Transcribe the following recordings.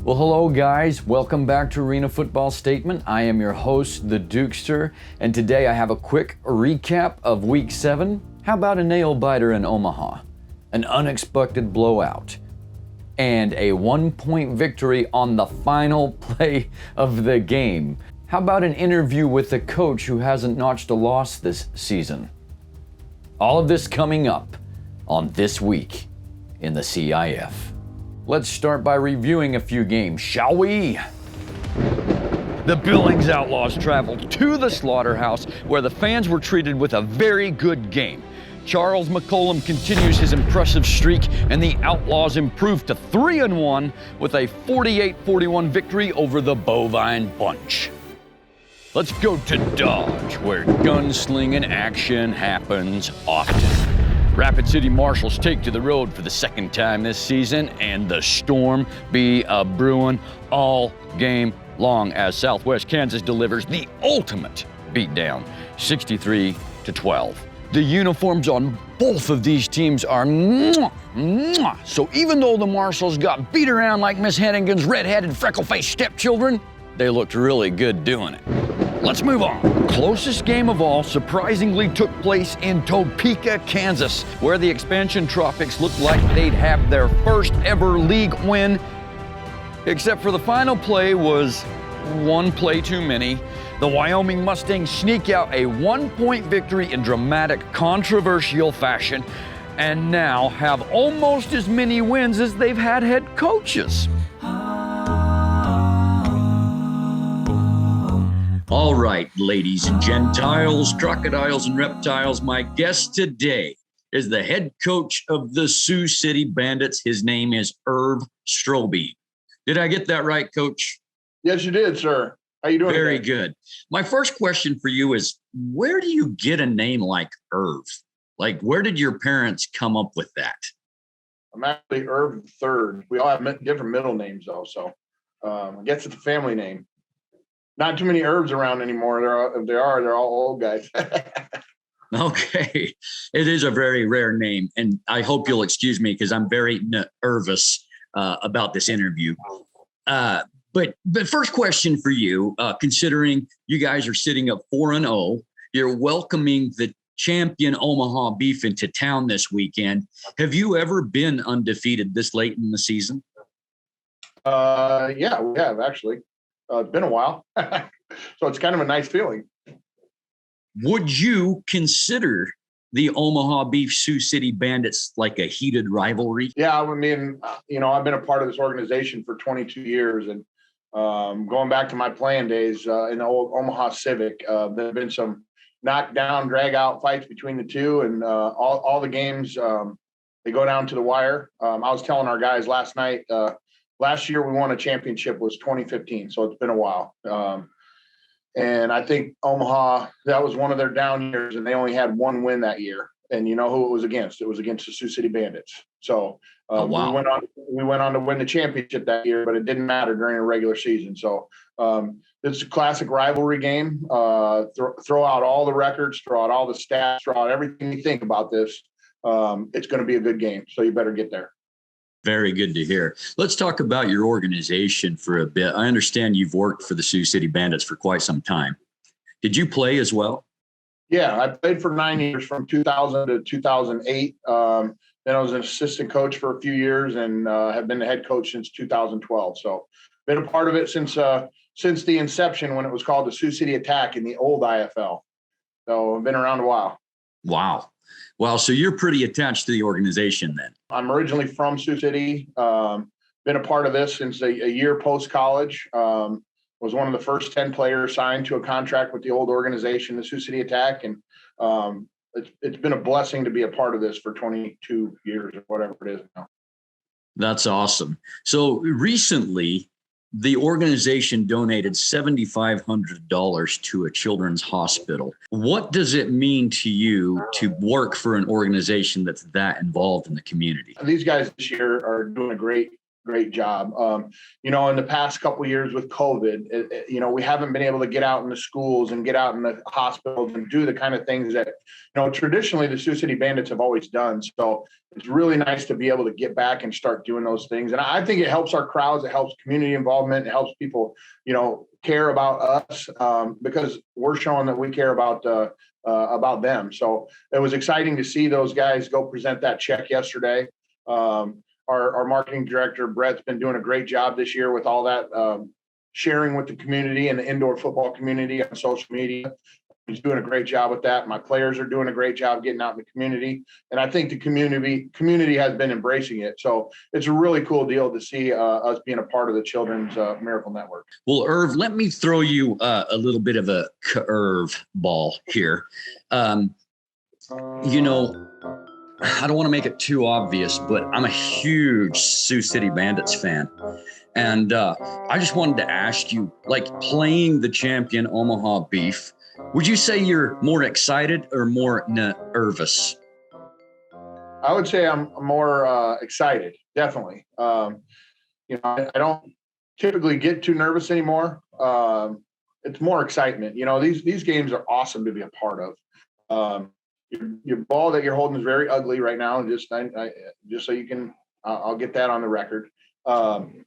Well, hello guys. Welcome back to Arena Football Statement. I am your host, the Dukester, and today I have a quick recap of Week 7. How about a nail-biter in Omaha? An unexpected blowout. And a 1-point victory on the final play of the game. How about an interview with a coach who hasn't notched a loss this season? All of this coming up on This Week in the CIF. Let's start by reviewing a few games, shall we? The Billings Outlaws traveled to the Slaughterhouse, where the fans were treated with a very good game. Charles McCollum continues his impressive streak, and the Outlaws improved to 3-1 with a 48-41 victory over the Bovine Bunch. Let's go to Dodge, where gunslinging action happens often. Rapid City Marshals take to the road for the second time this season, and the storm be a-brewing all game long as Southwest Kansas delivers the ultimate beatdown, 63-12. The uniforms on both of these teams are mwah, mwah. So even though the Marshals got beat around like Miss Hennigan's red-headed, freckle-faced stepchildren, they looked really good doing it. Let's move on. Closest game of all surprisingly took place in Topeka, Kansas, where the expansion Tropics looked like they'd have their first ever league win, except for the final play was one play too many. The Wyoming Mustangs sneak out a 1-point victory in dramatic, controversial fashion, and now have almost as many wins as they've had head coaches. All right, ladies and gentiles, crocodiles and reptiles, my guest today is the head coach of the Sioux City Bandits. His name is Erv Strohbeen. Did I get that right, Coach? Yes, you did, sir. How you doing? Very good. My first question for you is, where do you get a name like Erv? Like, where did your parents come up with that? I'm actually Erv III. We all have different middle names, though, so I guess it's a family name. Not too many Ervs around anymore. They're all old guys. Okay. It is a very rare name, and I hope you'll excuse me because I'm very nervous about this interview. But first question for you, considering you guys are sitting up 4-0, you're welcoming the champion Omaha Beef into town this weekend. Have you ever been undefeated this late in the season? Yeah, we have actually. It's been a while, so it's kind of a nice feeling. Would you consider the Omaha Beef Sioux City Bandits like a heated rivalry? Yeah, I mean, I've been a part of this organization for 22 years, and going back to my playing days in the old Omaha Civic, there have been some knockdown, drag-out fights between the two, and all the games, they go down to the wire. I was telling our guys last night, last year we won a championship was 2015, so it's been a while. And I think Omaha, that was one of their down years, and they only had one win that year. And you know who it was against? It was against the Sioux City Bandits. So wow. we went on to win the championship that year, but it didn't matter during a regular season. So it's a classic rivalry game. Throw out all the records, throw out all the stats, throw out everything you think about this. It's going to be a good game, so you better get there. Very good to hear. Let's talk about your organization for a bit. I understand you've worked for the Sioux City Bandits for quite some time. Did you play as well? Yeah, I played for 9 years from 2000 to 2008. Then I was an assistant coach for a few years and have been the head coach since 2012. So been a part of it since the inception when it was called the Sioux City Attack in the old IFL. So I've been around a while. Wow. Well, so you're pretty attached to the organization then. I'm originally from Sioux City. Been a part of this since a year post-college. Was one of the first 10 players signed to a contract with the old organization, the Sioux City Attack. And it's been a blessing to be a part of this for 22 years or whatever it is now. That's awesome. So recently, the organization donated $7,500 to a children's hospital. What does it mean to you to work for an organization that's that involved in the community? These guys this year are doing a great great job. In the past couple of years with COVID, we haven't been able to get out in the schools and get out in the hospitals and do the kind of things that, traditionally the Sioux City Bandits have always done. So it's really nice to be able to get back and start doing those things. And I think it helps our crowds. It helps community involvement. It helps people, care about us because we're showing that we care about them. So it was exciting to see those guys go present that check yesterday. Our marketing director, Brett's been doing a great job this year with all that sharing with the community and the indoor football community on social media. He's doing a great job with that. My players are doing a great job getting out in the community. And I think the community has been embracing it. So it's a really cool deal to see us being a part of the Children's Miracle Network. Well, Erv, let me throw you a little bit of a curve ball here. I don't want to make it too obvious, but I'm a huge Sioux City Bandits fan. And I just wanted to ask you, like playing the champion Omaha Beef, would you say you're more excited or more nervous? I would say I'm more excited, definitely. I don't typically get too nervous anymore. It's more excitement. These games are awesome to be a part of. Your ball that you're holding is very ugly right now. Just so you can, I'll get that on the record.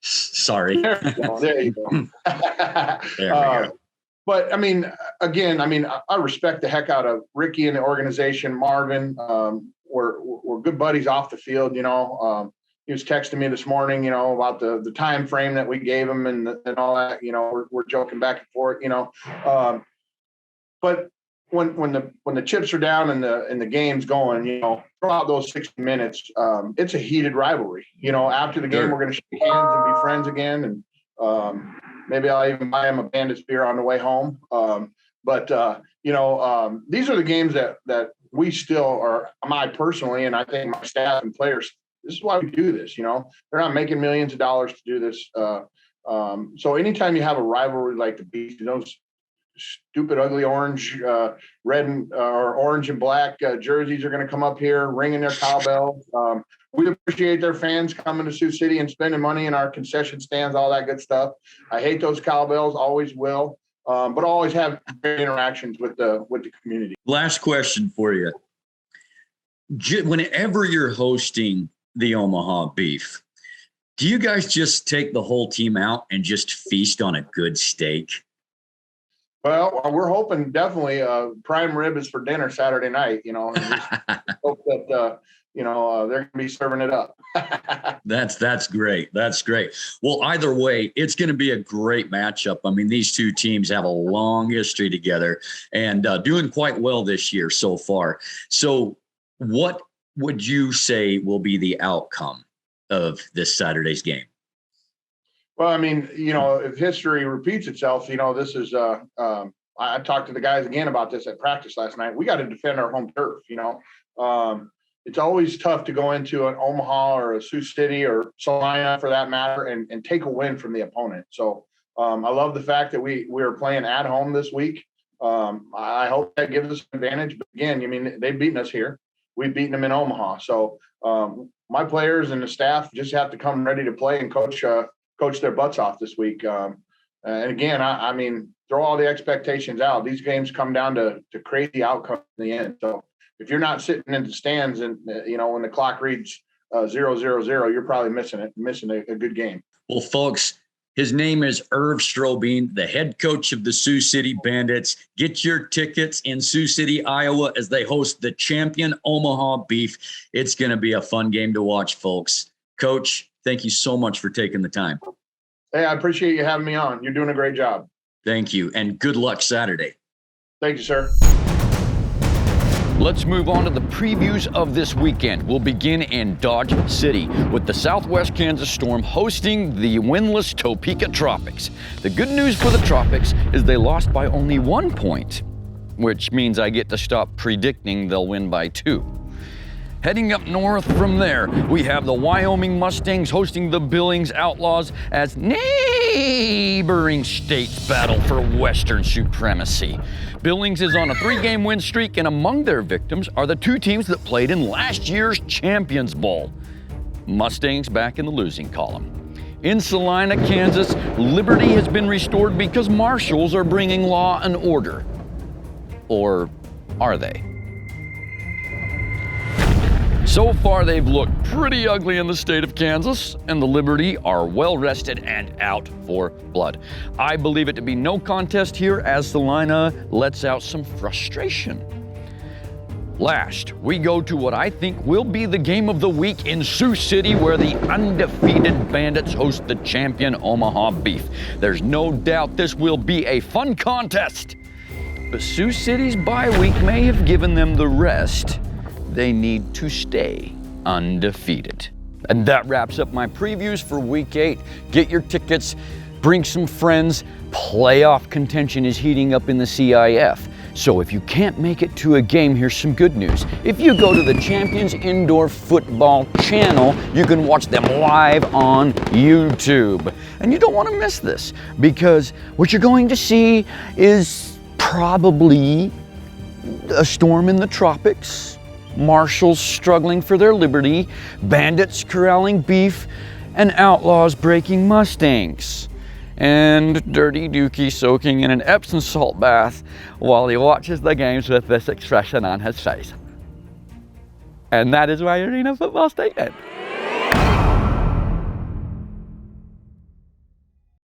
Sorry. There you go. There we go. But I respect the heck out of Ricky and the organization. Marvin, we're good buddies off the field. He was texting me this morning, about the time frame that we gave him and all that. We're joking back and forth. But when the chips are down and the game's going, throughout those 60 minutes, it's a heated rivalry. After the game, we're going to shake hands and be friends again, and maybe I'll even buy him a Bandits beer on the way home. But these are the games that we still are. I personally, and I think my staff and players, this is why we do this. They're not making millions of dollars to do this. So anytime you have a rivalry like the Beef, those stupid, ugly orange, red or orange and black jerseys are going to come up here ringing their cowbells. We appreciate their fans coming to Sioux City and spending money in our concession stands, all that good stuff. I hate those cowbells, always will, but always have great interactions with the community. Last question for you. Whenever you're hosting the Omaha Beef, do you guys just take the whole team out and just feast on a good steak? Well, we're hoping definitely prime rib is for dinner Saturday night, hope that, they're going to be serving it up. That's great. That's great. Well, either way, it's going to be a great matchup. I mean, these two teams have a long history together and doing quite well this year so far. So what would you say will be the outcome of this Saturday's game? Well, if history repeats itself, this is, I talked to the guys again about this at practice last night. We got to defend our home turf. It's always tough to go into an Omaha or a Sioux City or Salina for that matter and take a win from the opponent. So I love the fact that we are playing at home this week. I hope that gives us an advantage. But again, they've beaten us here. We've beaten them in Omaha. So my players and the staff just have to come ready to play and coach their butts off this week. And again, throw all the expectations out. These games come down to crazy outcomes in the end. So if you're not sitting in the stands and, when the clock reads 0-0-0, you're probably missing a good game. Well, folks, his name is Erv Strohbeen, the head coach of the Sioux City Bandits. Get your tickets in Sioux City, Iowa, as they host the champion Omaha Beef. It's going to be a fun game to watch, folks. Coach, thank you so much for taking the time. Hey, I appreciate you having me on. You're doing a great job. Thank you, and good luck Saturday. Thank you, sir. Let's move on to the previews of this weekend. We'll begin in Dodge City with the Southwest Kansas Storm hosting the winless Topeka Tropics. The good news for the Tropics is they lost by only 1 point, which means I get to stop predicting they'll win by 2. Heading up north from there, we have the Wyoming Mustangs hosting the Billings Outlaws as neighboring states battle for Western supremacy. Billings is on a 3-game win streak, and among their victims are the 2 teams that played in last year's Champions Bowl. Mustangs back in the losing column. In Salina, Kansas, liberty has been restored because marshals are bringing law and order. Or are they? So far, they've looked pretty ugly in the state of Kansas, and the Liberty are well rested and out for blood. I believe it to be no contest here as Salina lets out some frustration. Last, we go to what I think will be the game of the week in Sioux City, where the undefeated Bandits host the champion Omaha Beef. There's no doubt this will be a fun contest, but Sioux City's bye week may have given them the rest they need to stay undefeated. And that wraps up my previews for Week 8. Get your tickets, bring some friends. Playoff contention is heating up in the CIF. So if you can't make it to a game, here's some good news. If you go to the Champions Indoor Football channel, you can watch them live on YouTube. And you don't want to miss this, because what you're going to see is probably a storm in the tropics, marshals struggling for their liberty, bandits corralling beef, and outlaws breaking mustangs. And Dirty Dookie soaking in an Epsom salt bath while he watches the games with this expression on his face. And that is my Arena Football Statement.